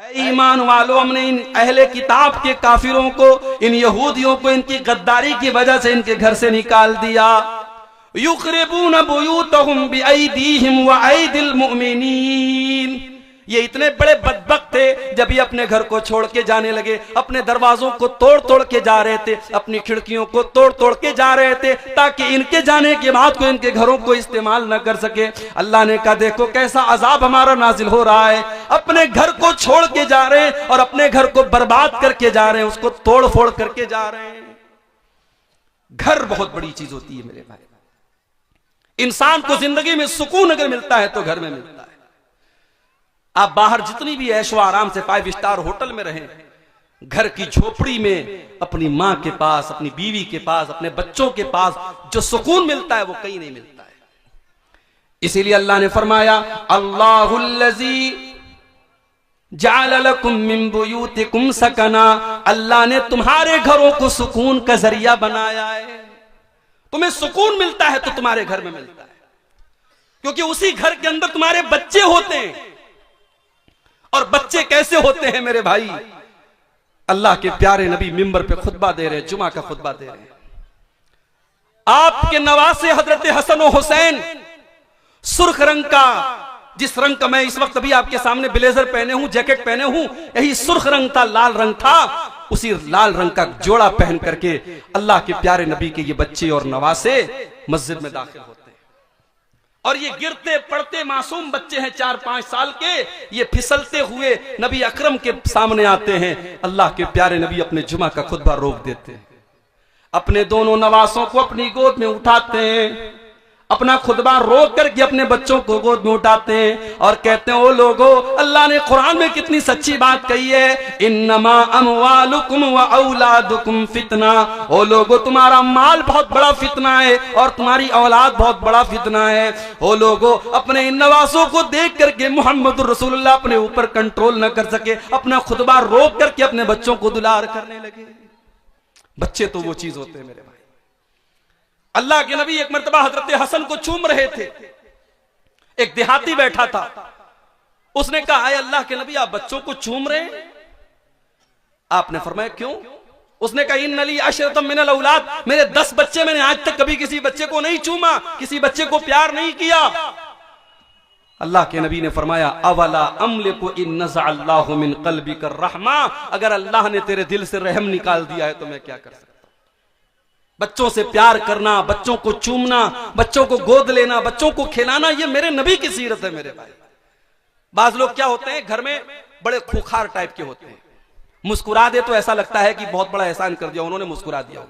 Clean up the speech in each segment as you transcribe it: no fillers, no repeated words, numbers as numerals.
ईमान वालों, हमने इन अहले किताब के काफिरों को, इन यहूदियों को इनकी गद्दारी की वजह से इनके घर से निकाल दिया। युखरिबून बुयूतहुम बिअयदीहिम व अयदिल मुमिनीन। ये इतने बड़े बदबख्त थे, जब ये अपने घर को छोड़ के जाने लगे, अपने दरवाजों को तोड़ तोड़ के जा रहे थे, अपनी खिड़कियों को तोड़ तोड़ के जा रहे थे, ताकि इनके जाने के बाद को इनके घरों को इस्तेमाल न कर सके। अल्लाह ने कहा देखो कैसा अजाब हमारा नाजिल हो रहा है। अपने घर को छोड़ के जा रहे हैं और अपने घर को बर्बाद करके जा रहे हैं, उसको तोड़ फोड़ करके जा रहे हैं। घर बहुत बड़ी चीज होती है मेरे भाई। इंसान को जिंदगी में सुकून अगर मिलता है तो घर में मिलता है। आप बाहर जितनी भी ऐशो आराम से 5 स्टार होटल में रहें, घर की झोपड़ी में अपनी मां के पास, अपनी बीवी के पास, अपने बच्चों के पास जो सुकून मिलता है वो कहीं नहीं मिलता है। इसीलिए अल्लाह ने फरमाया अल्लाहुल्लज़ी जअल लकुम मिन बुयूतिकुम सकना। अल्लाह ने तुम्हारे घरों को सुकून का जरिया बनाया है। तुम्हें सुकून मिलता है तो तुम्हारे घर में मिलता है, क्योंकि उसी घर के अंदर तुम्हारे बच्चे होते हैं। और बच्चे कैसे होते हैं मेरे भाई? अल्लाह के प्यारे नबी मिंबर पे खुतबा दे रहे हैं, जुमा का खुतबा दे रहे हैं। आपके नवासे हजरत हसन और हुसैन, सुर्ख रंग का, जिस रंग का मैं इस वक्त अभी आपके सामने ब्लेजर पहने हूं, जैकेट पहने हूं, यही सुर्ख रंग था, लाल रंग था। उसी लाल रंग का जोड़ा पहन करके अल्लाह के प्यारे नबी के ये बच्चे और नवासे मस्जिद में दाखिल होते हैं। और ये गिरते पड़ते मासूम बच्चे हैं, 4-5 साल के, ये फिसलते हुए नबी अकरम के सामने आते हैं। अल्लाह के प्यारे नबी अपने जुमा का खुतबा रोक देते हैं, अपने दोनों नवासों को अपनी गोद में उठाते हैं, अपना खुतबा रोक करके अपने बच्चों को गोद में उठाते हैं और कहते हैं ओ लोगो, अल्लाह ने कुरान में कितनी सच्ची बात कही है, इन्नमा अमवालुकुम व औलादुकुम फितना। ओ लोगो, तुम्हारा माल बहुत बड़ा फितना है और तुम्हारी औलाद बहुत बड़ा फितना है। ओ लोगो, अपने इन नवासों को देख करके मोहम्मद रसूलुल्लाह अपने ऊपर कंट्रोल न कर सके, अपना खुतबा रोक करके अपने बच्चों को दुलार करने लगे। बच्चे तो वो चीज होते हैं मेरे भाई। अल्लाह के नबी एक मर्तबा हजरत हसन को चूम रहे थे। एक देहाती बैठा था, उसने कहा आए अल्लाह के नबी, आप बच्चों को चूम रहे हैं? आपने फरमाया क्यों? उसने कहा इन्न ली अशरतम मिनल औलाद, मेरे 10 बच्चे, मैंने आज तक कभी किसी बच्चे को नहीं चूमा, किसी बच्चे को प्यार नहीं किया। अल्लाह के नबी ने फरमाया अवला अमलिकु इन नज़अल्लाहु मिन क़ल्बिका रहमा। अगर अल्लाह ने तेरे दिल से रहम निकाल दिया है तो मैं क्या कर सकता। बच्चों से प्यार करना, बच्चों को चूमना, बच्चों को गोद लेना, बच्चों को खिलाना, ये मेरे नबी की सीरत है मेरे भाई। बाज लोग क्या होते हैं, घर में बड़े खुखार टाइप के होते हैं, मुस्कुरा दे तो ऐसा लगता है कि बहुत बड़ा एहसान कर दिया उन्होंने, मुस्कुरा दिया।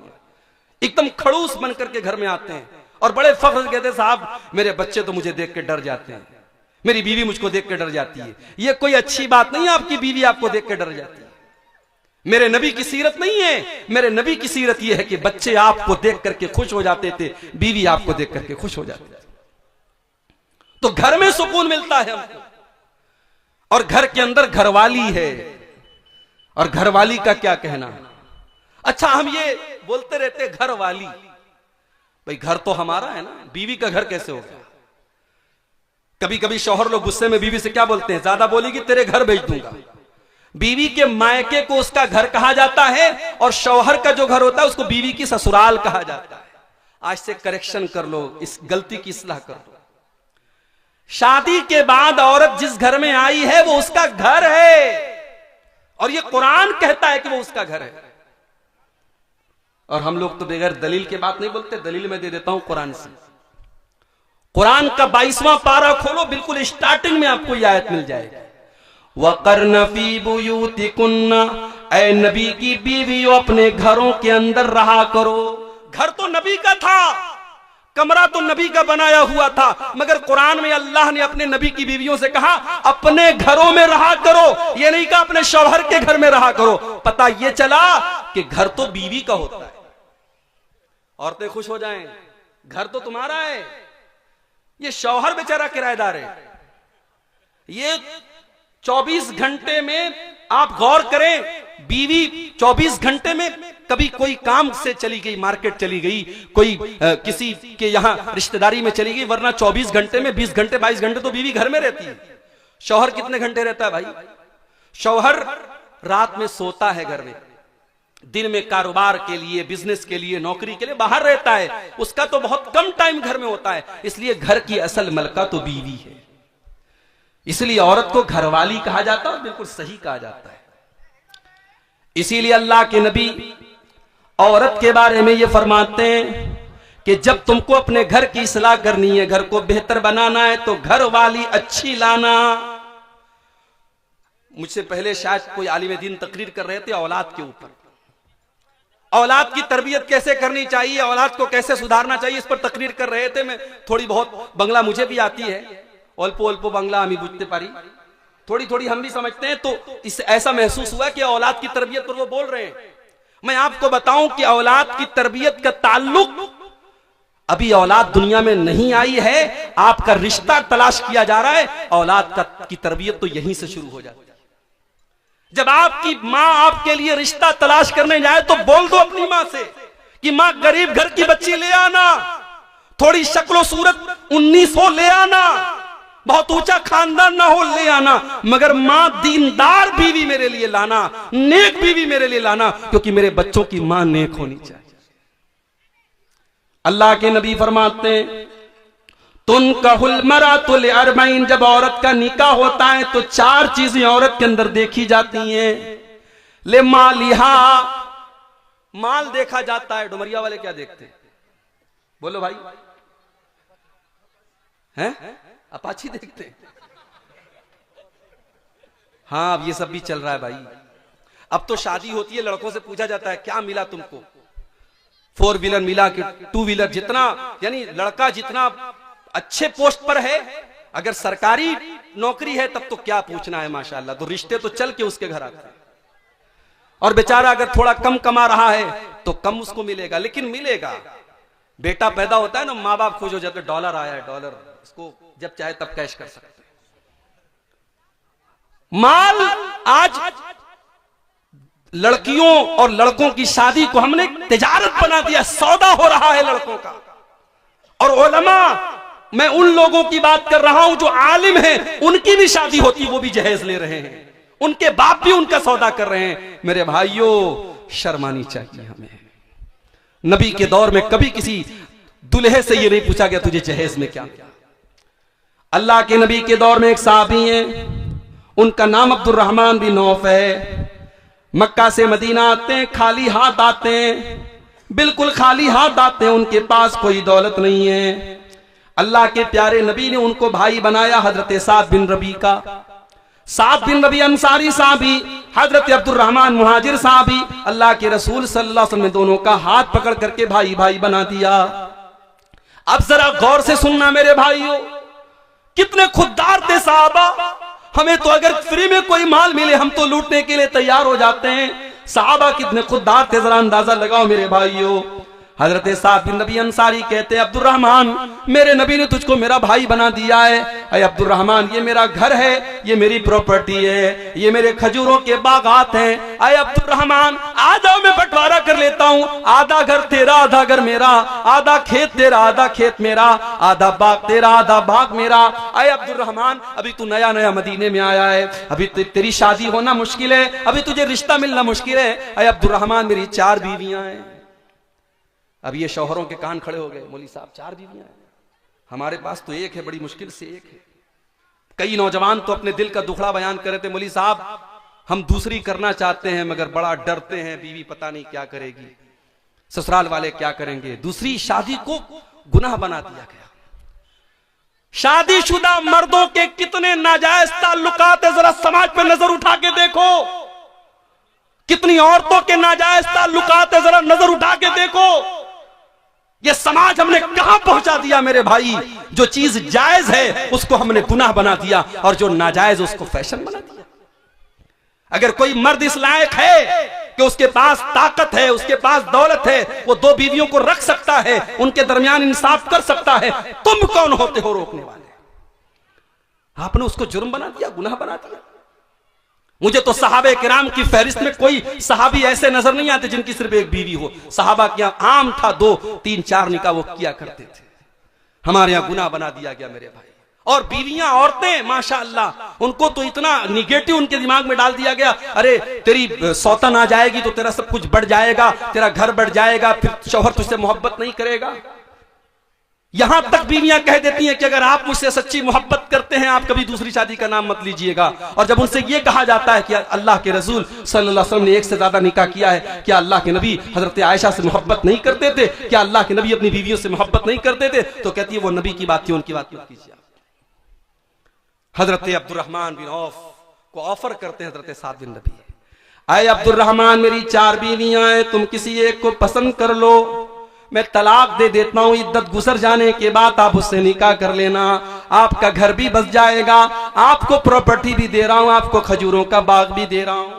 एकदम खड़ूस बन करके घर में आते हैं और बड़े फख्र से कहते हैं साहब मेरे बच्चे तो मुझे देख के डर जाते हैं, मेरी बीवी मुझको देख के डर जाती है। ये कोई अच्छी बात नहीं है, आपकी बीवी आपको देख के डर जाती है। मेरे नबी की सीरत नहीं है। मेरे नबी की सीरत यह है कि बच्चे आपको देख करके खुश हो जाते थे, बीवी आपको देख करके खुश हो जाती थी। तो घर में सुकून मिलता है हमको। और घर के अंदर घरवाली है, और घरवाली का क्या कहना। अच्छा, हम ये बोलते रहते घरवाली, भाई घर तो हमारा है ना, बीवी का घर कैसे होगा? कभी कभी शौहर लोग गुस्से में बीवी से क्या बोलते हैं, ज्यादा बोलेगी तेरे घर भेज दूंगा। बीवी के मायके को उसका घर कहा जाता है और शौहर का जो घर होता है उसको बीवी की ससुराल कहा जाता है। आज से करेक्शन कर लो, इस गलती की इस्लाह कर लो। शादी के बाद औरत जिस घर में आई है वो उसका घर है, और ये कुरान कहता है कि वो उसका घर है। और हम लोग तो बगैर दलील के बात नहीं बोलते। दलील मैं दे देता हूं कुरान से। कुरान का 22वां पारा खोलो, बिल्कुल स्टार्टिंग में आपको यह आयत मिल जाएगी, वक़र्न फ़ी बुयूतिकुन्ना, ऐ नबी की बीवियों अपने घरों के अंदर रहा करो। घर तो नबी का था, कमरा तो नबी का बनाया हुआ था, मगर कुरान में अल्लाह ने अपने नबी की बीवियों से कहा अपने घरों में रहा करो। ये नहीं कहा अपने शौहर के घर में रहा करो। पता ये चला कि घर तो बीवी का होता है। औरतें खुश हो जाएं, घर तो तुम्हारा है, ये शौहर बेचारा किराएदार है। ये 24 घंटे में आप गौर करें, बीवी 24 घंटे में कभी कोई काम से चली गई, मार्केट चली गई, कोई किसी के यहां रिश्तेदारी में चली गई, वरना 24 घंटे में 20 घंटे 22 घंटे तो बीवी घर में रहती है। शौहर कितने घंटे रहता है भाई? शौहर रात में सोता है घर में, दिन में कारोबार के लिए, बिजनेस के लिए, नौकरी के लिए बाहर रहता है, उसका तो बहुत कम टाइम घर में होता है, इसलिए घर की असल मलका तो बीवी है। इसलिए औरत को घरवाली कहा जाता है और बिल्कुल सही कहा जाता है। इसीलिए अल्लाह के नबी औरत के बारे में ये फरमाते हैं कि जब तुमको अपने घर की इस्लाह करनी है, घर को बेहतर बनाना है, तो घर वाली अच्छी लाना। मुझसे पहले शायद कोई आलिम दीन तकरीर कर रहे थे औलाद के ऊपर, औलाद की तरबियत कैसे करनी चाहिए, औलाद को कैसे सुधारना चाहिए, इस पर तकरीर कर रहे थे। मैं थोड़ी बहुत बंगला मुझे भी आती है, अल्पो अल्पो बांग्ला हमें बुझते पारी, थोड़ी थोड़ी हम भी समझते हैं। तो इससे ऐसा महसूस हुआ कि औलाद की तरबियत पर वो बोल रहे हैं। मैं आपको बताऊं कि औलाद की तरबियत का ताल्लुक, अभी औलाद दुनिया में नहीं आई है, आपका रिश्ता तलाश किया जा रहा है, औलाद की तरबियत तो यहीं से शुरू हो जाती है। जब आपकी माँ आपके लिए रिश्ता तलाश करने जाए तो बोल दो अपनी माँ से कि माँ गरीब घर की बच्ची ले आना, थोड़ी शक्लो सूरत 19 हो ले आना, बहुत ऊंचा खानदान ना हो ले आना, मगर माँ दीनदार बीवी मेरे लिए लाना, नेक बीवी मेरे लिए लाना, क्योंकि मेरे बच्चों की माँ नेक होनी चाहिए। अल्लाह के नबी फरमाते हैं तुनकाहुल मरातुल अरबईन, जब औरत का निकाह होता है तो 4 चीजें औरत के अंदर देखी जाती हैं। ले मालिहा, माल देखा जाता है। डुमरिया वाले क्या देखते हैं? बोलो भाई, हैं? अपाची देखते हैं? हाँ, अब ये सब भी चल रहा है भाई। अब तो शादी होती है, लड़कों से पूछा जाता है क्या मिला तुमको, 4 व्हीलर मिला कि 2 व्हीलर, जितना यानी लड़का जितना अच्छे पोस्ट पर है, अगर सरकारी नौकरी है तब तो क्या पूछना है माशाल्लाह, तो रिश्ते तो चल के उसके घर आते हैं। और बेचारा अगर थोड़ा कम कमा रहा है तो कम उसको मिलेगा, लेकिन मिलेगा। बेटा पैदा होता है ना, माँ बाप खुश हो जाते, डॉलर आया है, डॉलर, उसको जब चाहे तब कैश कर सकते हैं। माल, आज लड़कियों और लड़कों की शादी को हमने तिजारत बना दिया, सौदा हो रहा है लड़कों का। और उलमा, मैं उन लोगों की बात कर रहा हूं जो आलिम हैं, उनकी भी शादी होती, वो भी जहेज ले रहे हैं, उनके बाप भी उनका सौदा कर रहे हैं। मेरे भाइयों, शर्मानी चाहिए हमें। नबी के दौर में कभी किसी दुल्हे से ये नहीं पूछा गया तुझे जहेज में क्या मिला। अल्लाह के नबी के दौर में एक साहबी हैं, उनका नाम अब्दुर्रहमान बिन औफ है। मक्का से मदीना आते हैं, खाली हाथ आते हैं, बिल्कुल खाली हाथ आते हैं, उनके पास कोई दौलत नहीं है। अल्लाह के प्यारे नबी ने उनको भाई बनाया, हजरत साद बिन रबी का। साद बिन रबी अंसारी साहबी, हजरत अब्दुर्रहमान मुहाजिर साहबी, अल्लाह के रसूल सल्लल्लाहु अलैहि वसल्लम ने दोनों का हाथ पकड़ करके भाई भाई बना दिया। अब जरा गौर से सुनना मेरे भाइयों, कितने खुददार थे साहबा। हमें तो अगर फ्री में कोई माल मिले हम तो लूटने के लिए तैयार हो जाते हैं। साहबा कितने खुददार थे, जरा अंदाजा लगाओ मेरे भाइयों। हजरत साद बिन नबी अंसारी कहते हैं, अब्दुर्रहमान, मेरे नबी ने तुझको मेरा भाई बना दिया है। अरे अब्दुर्रहमान, ये मेरा घर है, ये मेरी प्रॉपर्टी है, ये मेरे खजूरों के बागात हैं। अरे अब्दुर्रहमान, आ जाओ, मैं बंटवारा कर लेता हूँ, आधा घर तेरा, आधा घर मेरा, आधा खेत तेरा, आधा खेत मेरा, आधा बाग तेरा, आधा बाग मेरा। अरे अब्दुर्रहमान, अभी तू नया नया मदीने में आया है, अभी तेरी शादी होना मुश्किल है, अभी तुझे रिश्ता मिलना मुश्किल है। अरे अब्दुर्रहमान, मेरी 4 बीवियां हैं। अब ये शौहरों के कान खड़े हो गए, मौली साहब 4 बीवियां हैं, हमारे पास तो एक है, बड़ी मुश्किल से एक है। कई नौजवान तो अपने दिल का दुखड़ा बयान कर रहे थे, मौली साहब हम दूसरी करना चाहते हैं मगर बड़ा डरते हैं, बीवी पता नहीं क्या करेगी, ससुराल वाले क्या करेंगे। दूसरी शादी को गुनाह बना दिया गया। शादीशुदा मर्दों के कितने नाजायज ताल्लुकात है, जरा समाज पे नजर उठा के देखो। कितनी औरतों के नाजायज ताल्लुकात है, जरा नजर उठा के देखो। ये समाज हमने कहां पहुंचा दिया मेरे भाई। जो चीज जायज है उसको हमने गुनाह बना दिया और जो नाजायज उसको फैशन बना दिया। अगर कोई मर्द इस लायक है कि उसके पास ताकत है, उसके पास दौलत है, वो 2 बीवियों को रख सकता है, उनके दरमियान इंसाफ कर सकता है, तुम कौन होते हो रोकने वाले? आपने उसको जुर्म बना दिया, गुनाह बना दिया। मुझे तो सहाबे किराम की फहरिस्त में कोई सहाबी ऐसे नजर नहीं आते जिनकी सिर्फ एक बीवी हो। सहाबा के यहाँ आम था 2, 3, 4 निकाह वो किया करते थे। हमारे यहाँ गुनाह बना दिया गया मेरे भाई। और बीवियां, औरतें माशाअल्लाह, उनको तो इतना निगेटिव उनके दिमाग में डाल दिया गया, अरे तेरी सौतन आ जाएगी तो तेरा सब कुछ बढ़ जाएगा, तेरा घर बढ़ जाएगा, फिर शौहर तुझसे मोहब्बत नहीं करेगा। यहां तक बीवियां कह देती हैं कि अगर आप मुझसे सच्ची मोहब्बत करते हैं, आप कभी दूसरी शादी का नाम मत लीजिएगा। और जब उनसे यह कहा जाता है कि अल्लाह के रसूल सल्लल्लाहु अलैहि वसल्लम ने एक से ज्यादा निकाह किया है, क्या अल्लाह के नबी हजरत आयशा से मोहब्बत नहीं करते थे, क्या अल्लाह के नबी अपनी बीवियों से मोहब्बत नहीं करते थे, तो कहती है वो नबी की बात थी, उनकी बात मत कीजिए। हजरत अब्दुर्रहमान बिन औफ को ऑफर करते हैं हजरत साद बिन रबी, आए अब्दुर्रहमान मेरी 4 बीवियां हैं, तुम किसी एक को पसंद कर लो, मैं तलाक दे देता हूं, इद्दत गुजर जाने के बाद आप उससे निकाह कर लेना, आपका घर भी बस जाएगा, आपको प्रॉपर्टी भी दे रहा हूं, आपको खजूरों का बाग भी दे रहा हूं,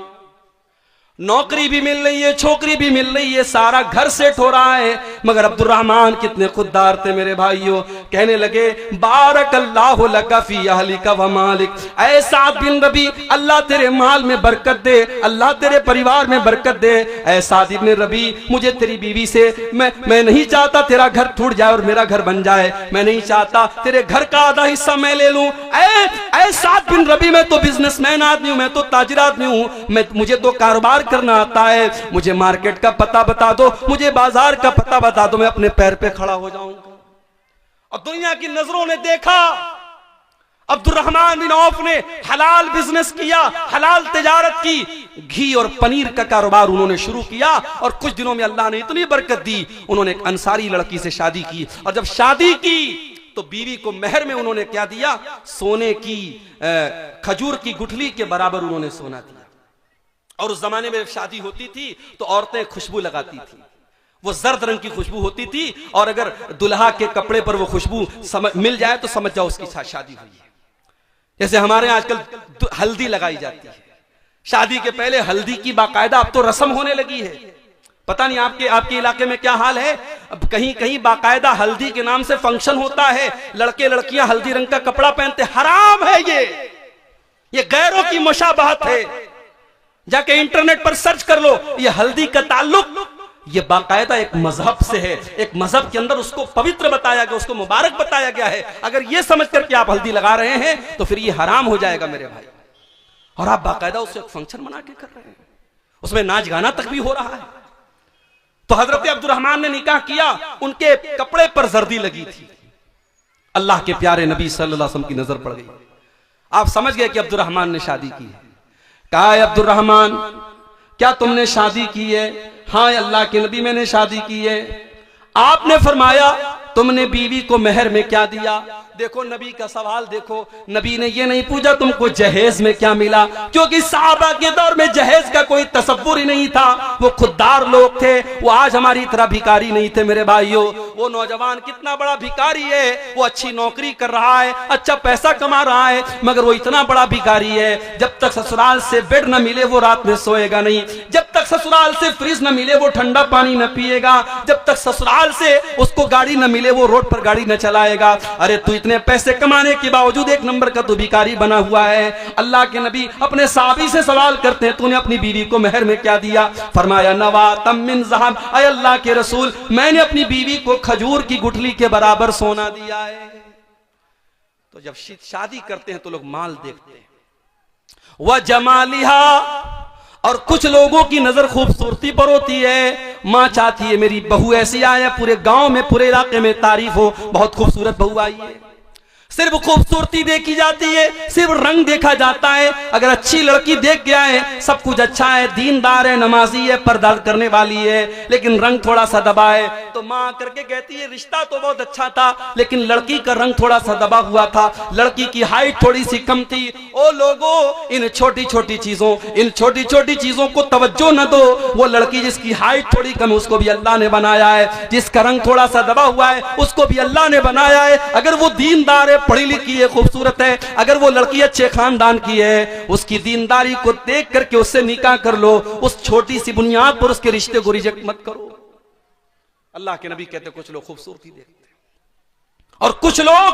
नौकरी भी मिल रही है, छोकरी भी मिल रही है, सारा घर सेट हो रहा है। मगर अब्दुर्रहमान कितने खुददार थे मेरे भाइयों, कहने लगे बारकल्लाहु लका फी अहलिका व मालिक, ऐ साद बिन रबी अल्लाह तेरे माल में बरकत दे, अल्लाह तेरे परिवार में बरकत दे। ऐ साद इब्न रबी मुझे तेरी बीवी से मैं नहीं चाहता तेरा घर टूट जाए और मेरा घर बन जाए, मैं नहीं चाहता तेरे घर का आधा हिस्सा मैं ले लूं। ऐ साद बिन रबी मैं तो बिजनेसमैन आदमी हूं, मैं तो ताजिर आदमी हूं, मुझे तो कारोबार करना आता है, मुझे मार्केट का पता बता दो, मुझे बाजार का पता बता दो, मैं अपने पैर पे खड़ा हो जाऊंगा। और दुनिया की नजरों ने देखा अब्दुर्रहमान बिन औफ ने हलाल बिजनेस किया, हलाल तिजारत की, घी और पनीर का कारोबार उन्होंने शुरू किया और कुछ दिनों में अल्लाह ने इतनी बरकत दी, उन्होंने एक अंसारी लड़की से शादी की। और जब शादी की तो बीवी को मेहर में उन्होंने क्या दिया, सोने की खजूर की गुठली के बराबर उन्होंने सोना दिया। और उस जमाने में शादी होती थी तो औरतें खुशबू लगाती थी, वो जर्द रंग की खुशबू होती थी, और अगर दुल्हा के कपड़े पर वो खुशबू मिल जाए तो समझ जाओ उसकी शादी हुई है। जैसे हमारे यहाँ आजकल हल्दी लगाई जाती है, शादी के पहले हल्दी की बाकायदा अब तो रस्म होने लगी है, पता नहीं आपके इलाके में क्या हाल है। अब कहीं कहीं बाकायदा हल्दी के नाम से फंक्शन होता है, लड़के लड़कियां हल्दी रंग का कपड़ा पहनते, हराम है ये गैरों की मुशाबहत है। जाके इंटरनेट पर सर्च कर लो, ये हल्दी का ताल्लुक ये बाकायदा एक मजहब से है, एक मजहब के अंदर उसको पवित्र बताया गया, उसको मुबारक बताया गया है। अगर ये समझ कर के आप हल्दी लगा रहे हैं तो फिर ये हराम हो जाएगा मेरे भाई। और आप बाकायदा उससे एक फंक्शन बना के कर रहे हैं, उसमें नाच गाना तक भी हो रहा है। तो हजरत अब्दुर्रहमान ने निकाह किया, उनके कपड़े पर जर्दी लगी थी, अल्लाह के प्यारे नबी सल्लल्लाहु अलैहि वसल्लम की नजर पड़ गई। आप समझ गए कि अब्दुर्रहमान ने शादी की है। कहा अब्दुर्रहमान क्या तुमने शादी की है? हाँ अल्लाह के नबी मैंने शादी की है। आपने फरमाया तुमने बीवी को मेहर में क्या दिया? देखो नबी का सवाल देखो, नबी ने ये नहीं पूछा तुमको जहेज में क्या मिला, क्योंकि साहबा के दौर में जहेज का कोई तसव्वुर ही नहीं था, वो खुददार लोग थे, वो आज हमारी तरह भिखारी नहीं थे मेरे भाइयों। वो नौजवान कितना बड़ा भिखारी है, वो अच्छी नौकरी कर रहा है, अच्छा पैसा कमा रहा है, मगर वो इतना बड़ा भिखारी है, जब तक ससुराल से बेड न मिले वो रात में सोएगा नहीं, जब तक ससुराल से फ्रिज न मिले वो ठंडा पानी न पिएगा, जब तक ससुराल से उसको गाड़ी न मिले वो रोड पर गाड़ी न चलाएगा। अरे तू इतने पैसे कमाने के बावजूद एक नंबर का तो भिखारी बना हुआ है। अल्लाह के नबी अपने साहबी से सवाल करते हैं तूने अपनी बीवी को मेहर में क्या दिया? फरमाया नवातम मिन ज़हब, अय अल्लाह के रसूल मैंने अपनी बीवी को खजूर की गुठली के बराबर सोना दिया है। तो जब शादी करते हैं तो लोग माल देखते हैं, वह जमालिहा, और कुछ लोगों की नजर खूबसूरती पर होती है। माँ चाहती है मेरी बहू ऐसी आए, पूरे गांव में पूरे इलाके में तारीफ हो, बहुत खूबसूरत बहू आई है। सिर्फ खूबसूरती देखी जाती है, सिर्फ रंग देखा जाता है। अगर अच्छी लड़की देख गया है, सब कुछ अच्छा है, दीनदार है, नमाजी है, पर्दा करने वाली है, लेकिन रंग थोड़ा सा दबा है, तो माँ करके कहती है रिश्ता तो बहुत अच्छा था लेकिन लड़की का रंग थोड़ा सा दबा हुआ था, लड़की की हाइट थोड़ी सी कम थी। ओ लोगों, इन छोटी छोटी चीजों को तवज्जो न दो। वो लड़की जिसकी हाइट थोड़ी कम, उसको भी अल्लाह ने बनाया है, जिसका रंग थोड़ा सा दबा हुआ है उसको भी अल्लाह ने बनाया है। अगर वो दीनदार है, पढ़ी लिखी है, खूबसूरत है, अगर वो लड़की अच्छे खानदान की है, उसकी दीनदारी को देख करके उससे निकाह कर लो। उस छोटी सी बुनियाद पर उसके रिश्ते को रिजेक्ट मत करो। अल्लाह के नबी कहते कुछ लोग खूबसूरती देखते हैं और कुछ लोग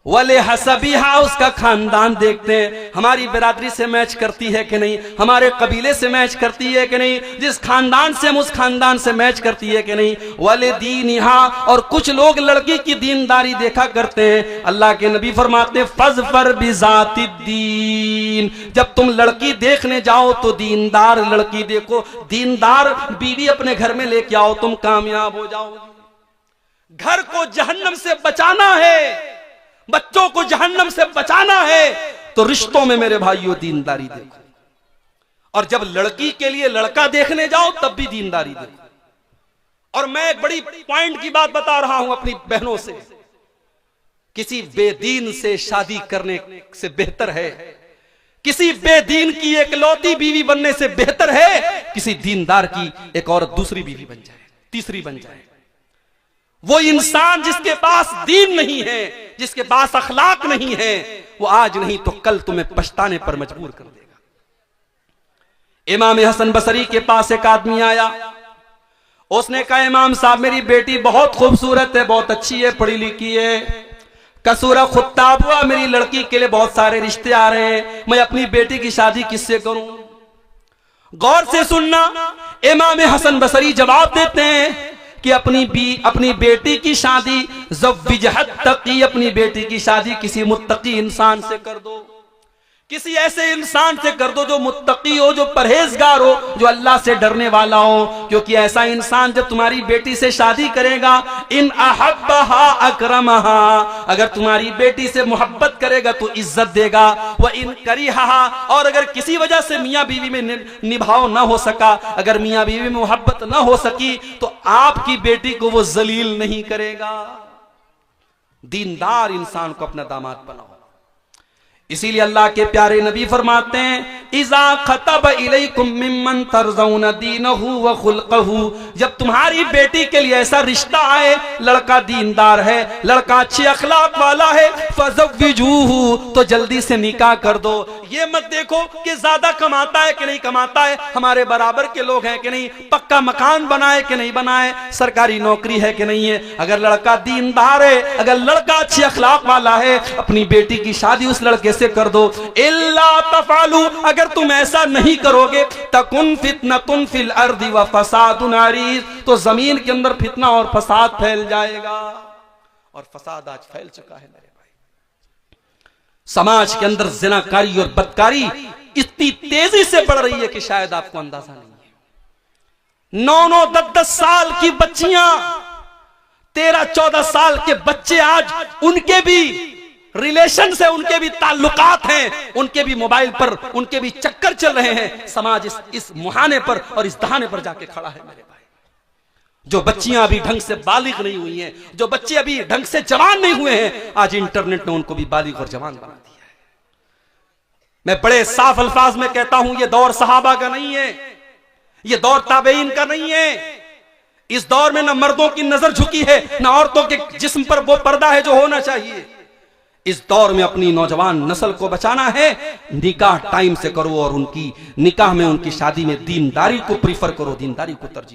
वले हसबिहा, उसका खानदान देखते हैं, हमारी बिरादरी से मैच करती है कि नहीं, हमारे कबीले से मैच करती है कि नहीं, जिस खानदान से हम उस खानदान से मैच करती है कि नहीं। वले दीनिहा, और कुछ लोग लड़की की दीनदारी देखा करते हैं। अल्लाह के नबी फरमाते हैं फज़फर बिज़ातिद्दीन, जब तुम लड़की देखने जाओ तो दीनदार लड़की देखो, दीनदार बीवी अपने घर में लेके आओ, तुम कामयाब हो जाओगे। घर को जहन्नम से बचाना है, बच्चों को जहन्नम से बचाना है, तो रिश्तों में मेरे भाइयों दीनदारी देखो। और जब लड़की के लिए लड़का देखने जाओ तब भी दीनदारी देखो। और मैं एक बड़ी पॉइंट की बात बता रहा हूं अपनी बहनों से, किसी बेदीन से शादी करने से बेहतर है, किसी बेदीन की एकलौती बीवी बनने से बेहतर है किसी दीनदार की एक औरत दूसरी बीवी बन जाए, तीसरी बन जाए। वो इंसान जिसके पास दीन नहीं है, जिसके पास अखलाक नहीं है, वो आज नहीं तो कल तुम्हें पछताने पर मजबूर कर देगा। इमाम हसन बसरी के पास एक आदमी आया, उसने कहा इमाम साहब मेरी बेटी बहुत खूबसूरत है, बहुत अच्छी है, पढ़ी लिखी है, कसूरा खुत्ताब हुआ, मेरी लड़की के लिए बहुत सारे रिश्ते आ रहे हैं, मैं अपनी बेटी की शादी किससे करूं। गौर से सुनना, इमाम हसन बसरी जवाब देते हैं कि अपनी बेटी की शादी ज़व्विजहा तक़ी, अपनी बेटी की शादी किसी मुत्तकी इंसान से कर दो, किसी ऐसे इंसान से कर दो जो मुत्तकी हो, जो परहेजगार हो, जो अल्लाह से डरने वाला हो। क्योंकि ऐसा इंसान जब तुम्हारी बेटी से शादी करेगा, इन अहब्बहा अकरमहा, अगर तुम्हारी बेटी से मोहब्बत करेगा तो इज्जत देगा, व इन करिहा, और अगर किसी वजह से मियाँ बीवी में निभाव ना हो सका, अगर मियाँ बीवी में मोहब्बत ना हो सकी, तो आपकी बेटी को वो जलील नहीं करेगा। दीनदार इंसान को अपना दामाद बनाओ। इसीलिए अल्लाह के प्यारे नबी फरमाते हैं इज़ा खतब इलैकुम मिम्मन तरज़ौना दीनहु व खुल्क़हु, जब तुम्हारी बेटी के लिए ऐसा रिश्ता आए, लड़का दीनदार है, लड़का अच्छे अखलाक वाला है, फ़ज़व्विजूहु, तो जल्दी से निकाह कर दो। ये मत देखो कि ज्यादा कमाता है कि नहीं कमाता है, हमारे बराबर के लोग हैं कि नहीं, पक्का मकान बनाए कि नहीं बनाए, सरकारी नौकरी है कि नहीं है। अगर लड़का दीनदार है, अगर लड़का अच्छे अखलाक वाला है, अपनी बेटी की शादी उस लड़के से कर दो। इल्ला तफालू, अगर तुम ऐसा नहीं करोगे, तकुन फितनतुन फिल अर्दी व फसादुन अरीज, तो जमीन के अंदर फितना और फसाद फैल जाएगा। और फसाद आज फैल चुका है मेरे भाई, समाज के अंदर ज़िनाकारी और बदकारी इतनी तेजी से बढ़ रही है कि शायद आपको अंदाजा नहीं है। 9-9, 10-10 साल की बच्चियां, 13-14 साल के बच्चे, आज उनके भी रिलेशन से, उनके भी ताल्लुकात हैं, उनके भी मोबाइल पर, उनके भी चक्कर चल रहे हैं। समाज इस मुहाने पर और इस दहाने पर जाके खड़ा है मेरे भाई। जो बच्चियां अभी ढंग से बालिग नहीं हुई हैं, जो बच्चे अभी ढंग से जवान नहीं हुए हैं, आज इंटरनेट ने उनको भी बालिग और जवान बना दिया है। मैं बड़े साफ अल्फाज में कहता हूं, ये दौर सहाबा का नहीं है, ये दौर ताबेईन का नहीं है। इस दौर में ना मर्दों की नजर झुकी है, ना औरतों के जिस्म पर वो पर्दा है जो होना चाहिए। इस दौर में अपनी नौजवान नस्ल को बचाना है, निकाह टाइम से करो और उनकी निकाह में, उनकी शादी में दीनदारी को प्रीफर करो, दीनदारी को तरजीह